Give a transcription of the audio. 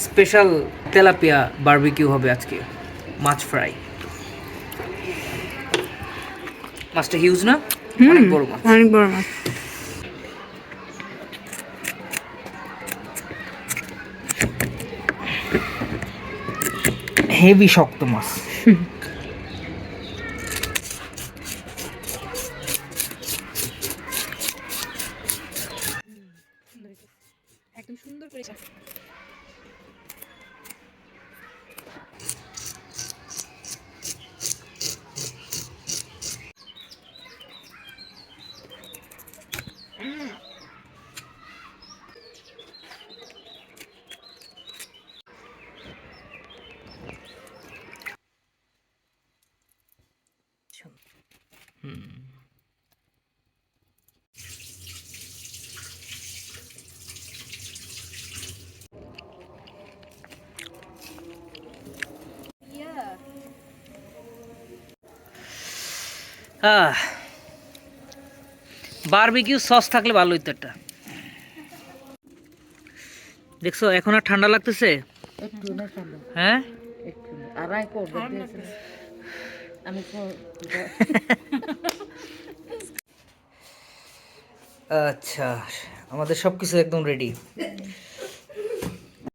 Special tilapia barbecue হবে আজকে, মাছ fry. মাছটা হিউজ না, অনেক বড় মাছ। অনেক বড় মাছ। হেভি শক্ত মাছ। একদম সুন্দর করে বারবিকিউ সস থাকলে ভালো হইতো একটা। দেখছো এখন আর ঠান্ডা লাগতেছে? একটু না ঠান্ডা, হ্যাঁ একটু না। আড়াই করবে দিয়েছে আমি আচ্ছা, আমাদের সব কিছু একদম রেডি।